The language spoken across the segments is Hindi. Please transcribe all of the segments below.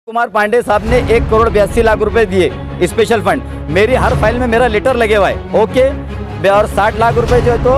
कुमार पांडे साहब ने 1,82,00,000 रुपए दिए स्पेशल फंड। मेरी हर फाइल में मेरा लेटर लगे हुआ है, ओके। और 60 लाख रुपए जो है तो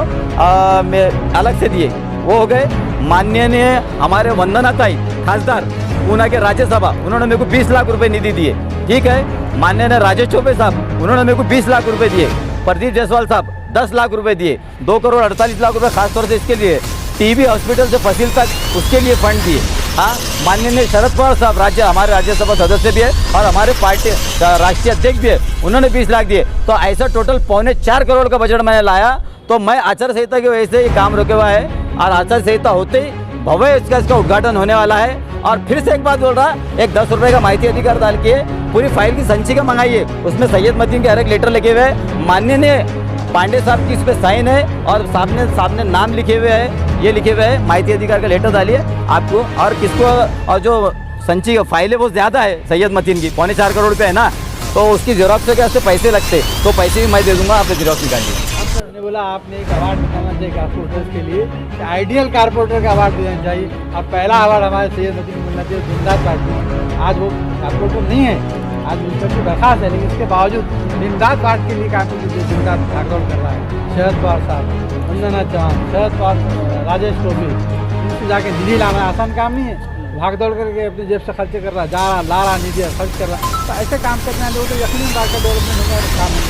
अलग से दिए, वो हो गए। माननीय हमारे वंदना ताई खासदार पूना के राज्यसभा, उन्होंने मेरे को 20 लाख रुपए निधि दिए, ठीक है। माननीय राजेश चौबे साहब, उन्होंने मेरे को 20 लाख रुपए दिए। प्रदीप जायसवाल साहब 10 लाख रुपए दिए। 2,48,00,000 रुपए खासतौर से इसके लिए टीबी हॉस्पिटल से फसील तक उसके लिए फंड दिए। हाँ, माननीय शरद पवार साहब हमारे राज्यसभा सदस्य भी है और हमारे पार्टी राष्ट्रीय अध्यक्ष भी है, उन्होंने 20 लाख दिए। तो ऐसा टोटल 4.25 करोड़ का बजट मैंने लाया। तो मैं आचार संहिता की वजह से ये काम रुके हुआ है और आचार संहिता होते ही भव्य इसका उद्घाटन होने वाला है। और फिर से एक बात बोल रहा, एक 10 रुपये का माहिती अधिकार डाल के पूरी फाइल की संचिका मंगाइए, उसमें सैयद मतीन के हर एक लेटर लिखे हुए हैं, माननीय पांडे साहब की इस पर साइन है और सामने नाम लिखे हुए हैं, ये लिखे हुए हैं, माहिती अधिकार का लेटर डालिए आपको। और किसको, और जो संचिका फाइल है वो ज़्यादा है सैयद मतीन की, 4.25 करोड़ रुपये है ना, तो उसकी जेरॉक्स से कैसे पैसे लगते, तो पैसे भी मैं दे दूंगा, आपने जेरॉक्स निकालिए। ने बोला आपने एक अवार्ड बताना चाहिए कारपोरेटर्स के लिए, आइडियल कारपोरेटर का अवार्ड देना चाहिए। और पहला अवार्ड हमारे सैयद मतीन को मिलना चाहिए, जिंदाबाद पार्टी। आज वो कारपोरेटर नहीं है, आज मिनिस्टर की बर्खास्त है, लेकिन इसके बावजूद जिंदाबाद पार्टी के लिए कारपोरेटर जिंदाबाद भागदौड़ कर रहा है। शरद पवार साहब, वंदना चौहान, शरद पवार, राजेश चौबे, इनसे जाके निधि लाना आसान काम नहीं है। भागदौड़ करके अपनी जेब से खर्चे कर रहा, जा रहा, ला रहा, निधि खर्च कर रहा। तो ऐसे काम करने वाले लोगों को यकीनन बात का डेवलपमेंट होगा काम है।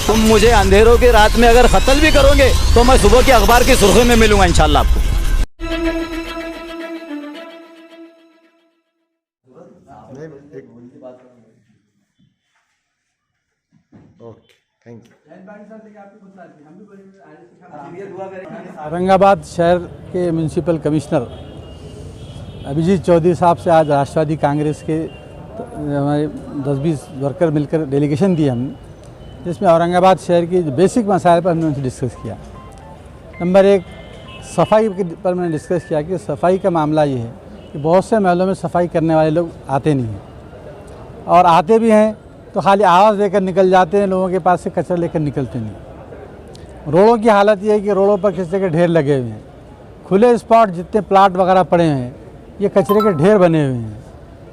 तुम मुझे अंधेरों की रात में अगर कत्ल भी करोगे तो मैं सुबह के अखबार की सुर्खियों में मिलूंगा इंशाल्लाह आपको। Okay, thank you. औरंगाबाद शहर के म्यूनसिपल कमिश्नर अभिजीत चौधरी साहब से आज राष्ट्रवादी कांग्रेस के हमारे 10-20 वर्कर मिलकर डेलीगेशन दिए हमने, जिसमें औरंगाबाद शहर की बेसिक मसाइल पर हमने उनसे डिस्कस किया। नंबर 1, सफाई पर मैंने डिस्कस किया कि सफाई का मामला ये है कि बहुत से महलों में सफाई करने वाले लोग आते नहीं हैं, और आते भी हैं तो खाली आवाज़ लेकर निकल जाते हैं, लोगों के पास से कचरा लेकर निकलते नहीं। रोडों की हालत ये है कि रोडों पर कचरे के ढेर लगे हुए हैं, खुले स्पॉट जितने प्लाट वगैरह पड़े हैं ये कचरे के ढेर बने हुए हैं।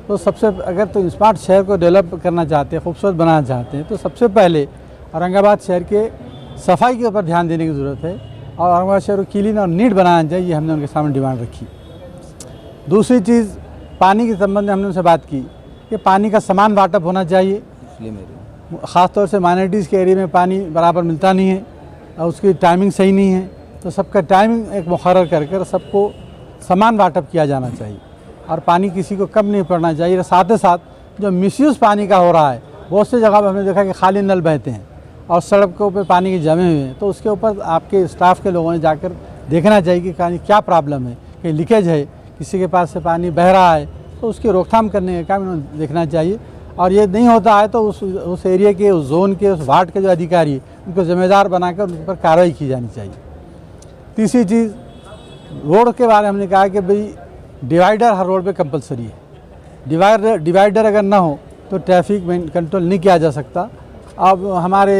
तो सबसे अगर तो स्मार्ट शहर को डेवलप करना चाहते हैं, खूबसूरत बनाना चाहते हैं, तो सबसे पहले औरंगाबाद शहर के सफाई के ऊपर ध्यान देने की ज़रूरत है और औरंगाबाद शहर को क्लीन और नीट बनाना चाहिए, ये हमने उनके सामने डिमांड रखी। दूसरी चीज़, पानी के संबंध में हमने उनसे बात की कि पानी का समान वाटअप होना चाहिए। ख़ासतौर से माइनॉरिटीज़ के एरिया में पानी बराबर मिलता नहीं है और उसकी टाइमिंग सही नहीं है, तो सबका टाइमिंग एक मुकर्रर कर सबको समान वाटअप किया जाना चाहिए और पानी किसी को कम नहीं पड़ना चाहिए। साथ ही साथ जो मिसयूज़ पानी का हो रहा है, बहुत सी जगह पर हमने देखा कि खाली नल बहते हैं और सड़क के ऊपर पानी के जमे हुए हैं, तो उसके ऊपर आपके स्टाफ के लोगों ने जाकर देखना चाहिए कि पानी क्या प्रॉब्लम है, कि लीकेज है, किसी के पास से पानी बह रहा है, तो उसकी रोकथाम करने का काम इन्होंने देखना चाहिए। और ये नहीं होता है तो उस एरिया के, उस जोन के, उस वार्ड के जो अधिकारी उनको जिम्मेदार बनाकर उन पर कार्रवाई की जानी चाहिए। तीसरी चीज़, रोड के बारे में हमने कहा कि भाई डिवाइडर हर रोड पे कंपलसरी है। डिवाइडर अगर ना हो तो ट्रैफिक कंट्रोल नहीं किया जा सकता। अब हमारे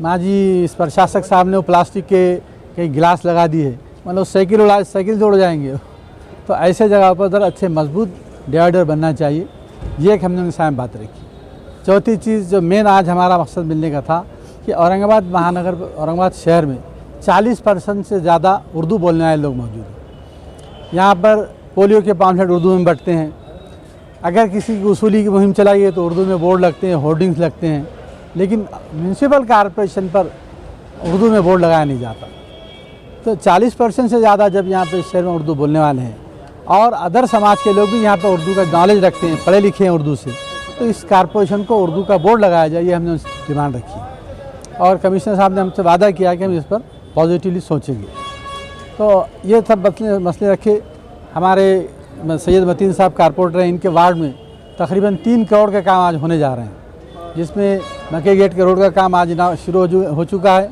माजी प्रशासक साहब ने वो प्लास्टिक के कई गिलास लगा दिए, मतलब साइकिल से उड़ जाएंगे, तो ऐसे जगह पर उधर अच्छे मजबूत डिवाइडर बनना चाहिए। ये एक हमने उनके सामने बात रखी। चौथी चीज़ जो मेन आज हमारा मकसद मिलने का था कि औरंगाबाद शहर में 40% से ज़्यादा उर्दू बोलने वाले लोग मौजूद हैं। यहाँ पर पोलियो के पॉम्फलेट उर्दू में बंटते हैं। अगर किसी की वसूली की मुहिम चलाई है तो उर्दू में बोर्ड लगते हैं, होर्डिंग्स लगते हैं, लेकिन म्यूनसिपल कॉरपोरेशन पर उर्दू में बोर्ड लगाया नहीं जाता। तो 40% से ज़्यादा जब यहाँ पर शहर में उर्दू बोलने वाले हैं और अदर समाज के लोग भी यहाँ पर उर्दू का नॉलेज रखते हैं, पढ़े लिखे हैं उर्दू से, तो इस कॉरपोरेशन को उर्दू का बोर्ड लगाया जाए, ये हमने उनसे डिमांड रखी। और कमिश्नर साहब ने हमसे वादा किया कि हम इस पर पॉजिटिवली सोचेंगे। तो ये सब मसले रखे। हमारे सैयद मतीन साहब कारपोरेटर हैं, इनके वार्ड में तकरीबन 3 करोड़ का काम आज होने जा रहे हैं, जिसमें मक्के गेट के रोड का काम आज शुरू हो चुका है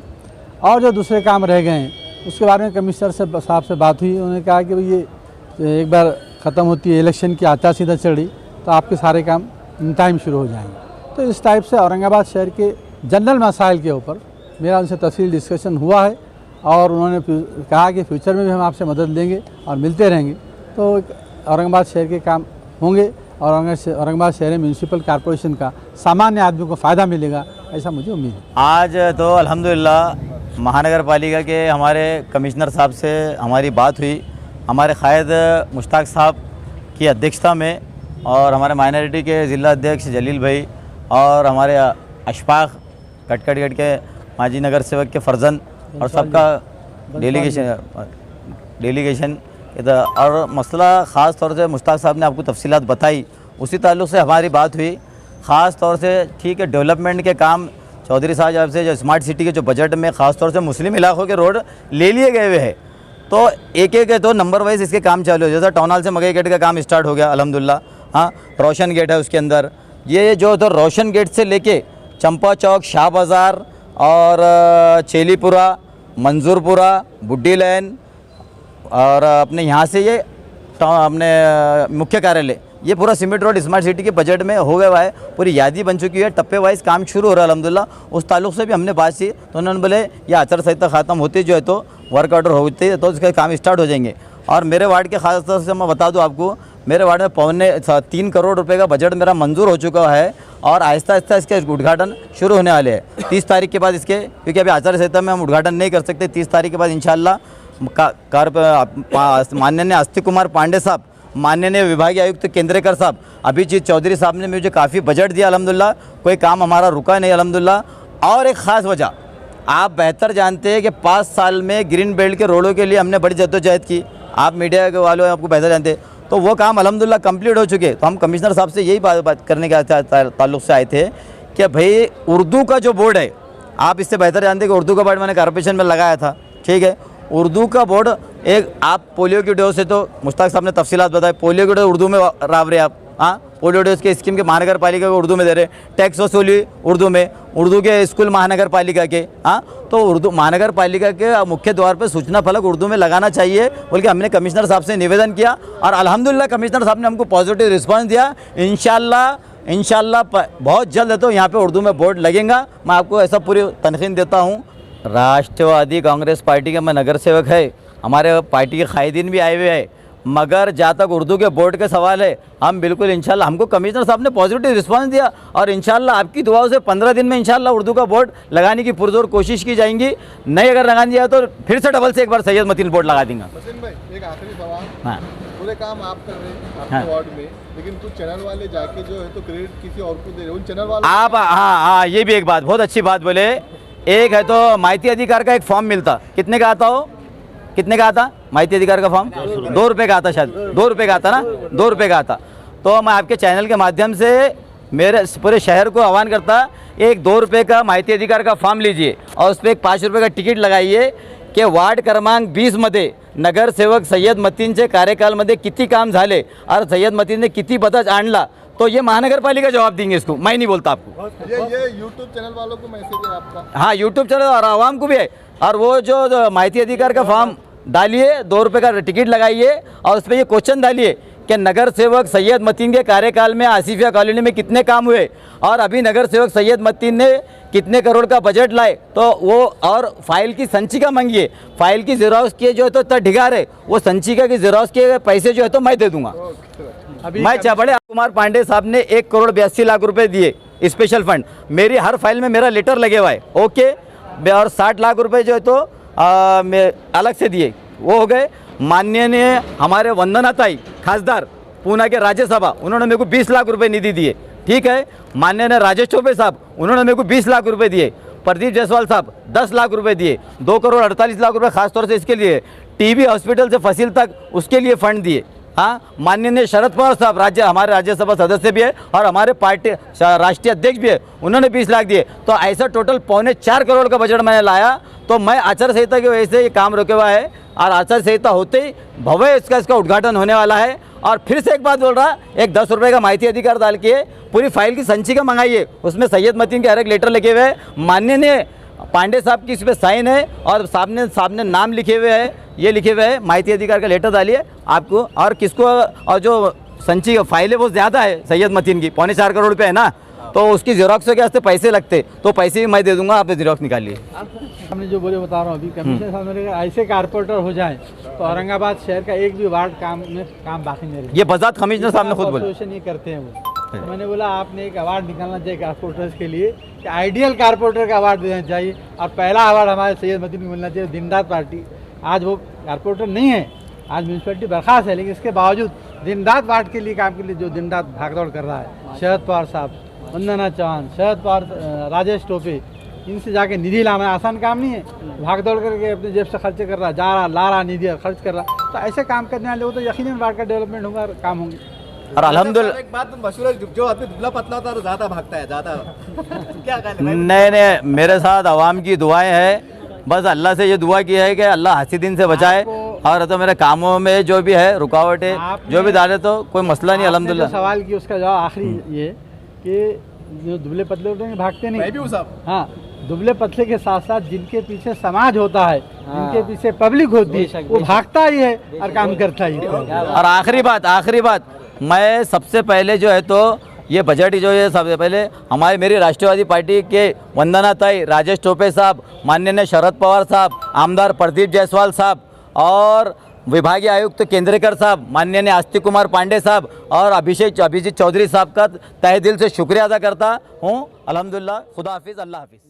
और जो दूसरे काम रह गए हैं उसके बारे में कमिश्नर साहब से बात हुई। उन्होंने कहा कि भाई ये एक बार ख़त्म होती है, इलेक्शन की आचार संहिता चल रही, तो आपके सारे काम इन टाइम शुरू हो जाएंगे। तो इस टाइप से औरंगाबाद शहर के जनरल मसाइल के ऊपर मेरा उनसे तफसील डिस्कशन हुआ है और उन्होंने कहा कि फ्यूचर में भी हम आपसे मदद लेंगे और मिलते रहेंगे, तो औरंगाबाद शहर के काम होंगे औरंगाबाद शहर म्यूनसिपल कॉरपोरेशन का सामान्य आदमी को फ़ायदा मिलेगा, ऐसा मुझे उम्मीद है। आज तो अल्हम्दुलिल्लाह महानगर पालिका के हमारे कमिश्नर साहब से हमारी बात हुई, हमारे कायद मुश्ताक साहब की अध्यक्षता में, और हमारे माइनॉरिटी के ज़िला अध्यक्ष जलील भाई और हमारे अशफाक कटकट के माजी नगर सेवक के फर्जन और सबका डेलीगेशन इधर, और मसला ख़ास तौर से मुश्ताक साहब ने आपको तफसीलात बताई, उसी ताल्लुक़ से हमारी बात हुई। ख़ास तौर से ठीक है, डेवलपमेंट के काम चौधरी साहब से जो स्मार्ट सिटी के जो बजट में ख़ास तौर से मुस्लिम इलाकों के रोड ले लिए गए हुए हैं, तो एक एक तो नंबर वाइज इसके काम चालू है। जैसा टाउन हॉल से मगई गेट का काम स्टार्ट हो गया अल्हम्दुलिल्लाह। हाँ, रोशन गेट है उसके अंदर, ये जो तो रोशन गेट से लेके चंपा चौक, शाह बाज़ार और चेलीपुरा, मंजूरपुरा, बुड्डी लैन और अपने यहाँ से ये अपने मुख्य कार्यालय, ये पूरा सीमेंट रोड स्मार्ट सिटी के बजट में हो गया है, पूरी यादी बन चुकी है, टप्पे वाइज काम शुरू हो रहा है अल्हम्दुलिल्लाह। उस ताल्लुक़ से भी हमने बात की तो उन्होंने बोले ये आचार संहिता ख़त्म होती जो है तो वर्क ऑर्डर होते तो इसका काम स्टार्ट हो जाएंगे। और मेरे वार्ड के ख़ास तौर से मैं बता दूँ आपको, मेरे वार्ड में 3 करोड़ रुपए का बजट मेरा मंजूर हो चुका है और आहिस्ता आहिस्ता इसके उद्घाटन शुरू होने वाले हैं 30 तारीख के बाद इसके, क्योंकि अभी आचार संहिता में हम उद्घाटन नहीं कर सकते। 30 तारीख के बाद इंशाल्लाह माननीय अस्ति कुमार पांडे साहब, माननीय विभागीय आयुक्त केंद्रेकर साहब, अभिजीत चौधरी साहब ने मुझे काफ़ी बजट दिया अल्हम्दुलिल्लाह, कोई काम हमारा रुका नहीं अल्हम्दुलिल्लाह। और एक ख़ास वजह आप बेहतर जानते हैं कि 5 साल में ग्रीन बेल्ट के रोडों के लिए हमने बड़ी जद्दोजहद की, आप मीडिया के वालों आपको बेहतर जानते हैं, तो वो काम अल्हम्दुलिल्लाह कंप्लीट हो चुके। तो हम कमिश्नर साहब से यही बात करने के ताल्लुक़ से आए थे कि भाई उर्दू का जो बोर्ड है, आप इससे बेहतर जानते हैं कि उर्दू का बोर्ड मैंने कॉर्पोरेशन में लगाया था, ठीक है। उर्दू का बोर्ड एक आप पोलियो की डोज से, तो मुश्ताक साहब ने तफसीलात बताए, पोलियो की डोज उर्दू में राव रहे आप, हाँ, पोलियो डोज के स्कीम के महानगर पालिका को उर्दू में दे रहे, टैक्स वसूली उर्दू में, उर्दू के स्कूल महानगर पालिका के, हाँ, तो उर्दू महानगर पालिका के मुख्य द्वार पर सूचना फलक उर्दू में लगाना चाहिए बोल के हमने कमिश्नर साहब से निवेदन किया और अल्हम्दुलिल्लाह कमिश्नर साहब ने हमको पॉजिटिव रिस्पॉन्स दिया। इंशाल्लाह बहुत जल्द है तो यहाँ पे उर्दू में बोर्ड लगेगा, मैं आपको ऐसा पूरी तनखीन देता हूँ। राष्ट्रवादी कांग्रेस पार्टी के मैं नगर सेवक है, हमारे पार्टी के कायदीन भी आए हुए हैं, मगर जहाँ तक उर्दू के बोर्ड का सवाल है, हम बिल्कुल इंशाल्लाह, हमको कमिश्नर साहब ने पॉजिटिव रिस्पांस दिया और इंशाल्लाह आपकी दुआओं से 15 दिन में इंशाल्लाह उर्दू का बोर्ड लगाने की पुरजोर कोशिश की जाएंगी। नहीं अगर लगा दिया तो फिर से डबल से एक बार सैयद मतीन बोर्ड लगा देंगे। भाई एक आखिरी सवाल, हाँ, पूरे काम आप कर रहे हैं आपके हाँ, वार्ड में, लेकिन कुछ चैनल वाले जाके जो है तो क्रेडिट किसी और को दे रहे हैं, उन चैनल वाले आप, हाँ, ये भी एक बात, बहुत अच्छी बात बोले। एक है तो माहिती अधिकार का एक फॉर्म मिलता, कितने का आता हो, कितने का आता माहिती अधिकार का फॉर्म? 2 रुपये का आता, शायद 2 रुपये का आता ना, 2 रुपये का आता। तो मैं आपके चैनल के माध्यम से मेरे पूरे शहर को आह्वान करता, एक 2 रुपये का माहिती अधिकार का फॉर्म लीजिए और उस पर एक 5 रुपये का तिकीट लगाइए की वार्ड क्रमांक 20 मध्ये नगरसेवक सय्यद मतीनचे कार्यकालमध्ये किती काम झाले और सय्यद मतीनने किती बदल आणला, तो ये महानगरपालिका जवाब देंगे इसको, मैं नहीं बोलता आपको। ये यूट्यूब चैनल वालों को मैसेज है आपका? हाँ, यूट्यूब चैनल और आवाम को भी है। और वो जो माहिती अधिकार का फॉर्म डालिए, 2 रुपये का टिकट लगाइए और उस पर ये क्वेश्चन डालिए कि नगर सेवक सैयद मतीन के कार्यकाल में आसिफिया कॉलोनी में कितने काम हुए और अभी नगर सेवक सैयद मतीन ने कितने करोड़ का बजट लाए, तो वो और फाइल की संचिका मांगिए, फाइल की जेरॉक्स के जो है तो ढिगार है, वो संचिका की जेरॉक्स के पैसे जो है तो मैं दे दूंगा। मैं बड़े कुमार पांडे साहब ने 1 करोड़ 82 लाख रुपए दिए स्पेशल फंड, मेरी हर फाइल में मेरा लेटर लगे हुआ है, ओके, और 60 लाख रुपए जो है तो अलग से दिए, वो हो गए। माननीय हमारे वंदना ताई खासदार पूना के राज्यसभा, उन्होंने मेरे को 20 लाख रुपए निधि दिए, ठीक है। माननीय राजेश चौबे साहब, उन्होंने मेरे को 20 लाख रुपए दिए। प्रदीप जायसवाल साहब 10 लाख रुपए दिए। 2 करोड़ 48 लाख रुपए खासतौर से इसके लिए, टीबी हॉस्पिटल से फसील तक उसके लिए फंड दिए। हाँ, माननीय शरद पवार साहब हमारे राज्यसभा सदस्य भी है और हमारे पार्टी राष्ट्रीय अध्यक्ष भी है, उन्होंने 20 लाख दिए। तो ऐसा टोटल 3.25 करोड़ का बजट मैंने लाया। तो मैं आचार संहिता की वजह से ये काम रुके हुआ है और आचार संहिता होते ही भव्य इसका उद्घाटन होने वाला है। और फिर से एक बात बोल रहा, एक 10 रुपये का माहिती अधिकार डाल के पूरी फाइल की संचिका मंगाइए, उसमें सैयद मतीन के हर एक लेटर लिखे हुए हैं, माननीय पांडे साहब की इस पर साइन है और सामने नाम लिखे हुए हैं, ये लिखे हुए हैं, माहिती अधिकार का लेटर डालिए आपको। और किसको, और जो संचिका फाइल है वो ज़्यादा है सैयद मतीन की, 3.25 करोड़ रुपये है ना, तो उसकी जेरोक्स के वास्ते पैसे लगते, तो पैसे भी मैं दे दूंगा, आप जेरोक्स निकालिए। हमने जो बोले बता रहा हूँ अभी, कमिश्नर साहब ने कहा ऐसे कारपोरेटर हो जाएं तो औरंगाबाद शहर का एक भी वार्ड काम बाकी नहीं रहेगा। ये बजात कमिश्नर साहब ने खुद बोला। एसोसिएशन ये करते हैं वो। तो मैंने बोला आपने एक अवार्ड निकालना चाहिए कारपोरेटर्स के लिए कि आइडियल कारपोरेटर का अवार्ड देना चाहिए, और पहला अवार्ड हमारे सैयद मदनी को मिलना चाहिए। दिन रात पार्टी, आज वो कारपोरेटर नहीं है, आज म्यूनसिपैलिटी बर्खास्त है, लेकिन इसके बावजूद दिन रात वार्ड के लिए काम के लिए जो दिन रात भागदौड़ कर रहा है, शरद पवार साहब, वंदना चौहान, शरद पवार, राजेश टोपे, इनसे जाके निधि लाना आसान काम नहीं है। भागदौड़ करके अपने जेब से खर्चे कर रहा, जा रहा, ला रहा, निधि खर्च कर रहा। तो ऐसे काम करने वाले वो तो यकीनन वार्ड का डेवलपमेंट होगा, काम होंगे। और अल्हम्दुलिल्लाह एक बात मशहूर है, जो आदमी दुबला पतला होता है ज्यादा भागता है, ज्यादा क्या कहना है? नहीं, मेरे साथ आवाम की दुआएं हैं, बस अल्लाह से ये दुआ की है कि अल्लाह हसीदिन से बचाए, और तो मेरे कामों में जो भी है रुकावटें जो भी डाले तो कोई मसला नहीं, अल्हम्दुलिल्लाह। सवाल की उसका जवाब आखिरी ये कि जो दुबले पतले होते हैं भागते नहीं। मैं भी हूँ साहब। हाँ, दुबले पतले के साथ साथ जिनके पीछे समाज होता है, जिनके पीछे पब्लिक होती है, वो भागता ही है और काम करता ही है। और आखिरी बात, मैं सबसे पहले जो है तो ये बजट जो है, सबसे पहले मेरी राष्ट्रवादी पार्टी के वंदना ताई, राजेश टोपे साहब, माननीय शरद पवार साहब, आमदार प्रदीप जायसवाल साहब और विभागीय आयुक्त केंद्रेकर साहब, माननीय आस्तिक कुमार पांडे साहब और अभिजीत चौधरी साहब का तहे दिल से शुक्रिया अदा करता हूँ। अल्हम्दुलिल्लाह, खुदा हाफिज़, अल्लाह हाफिज़।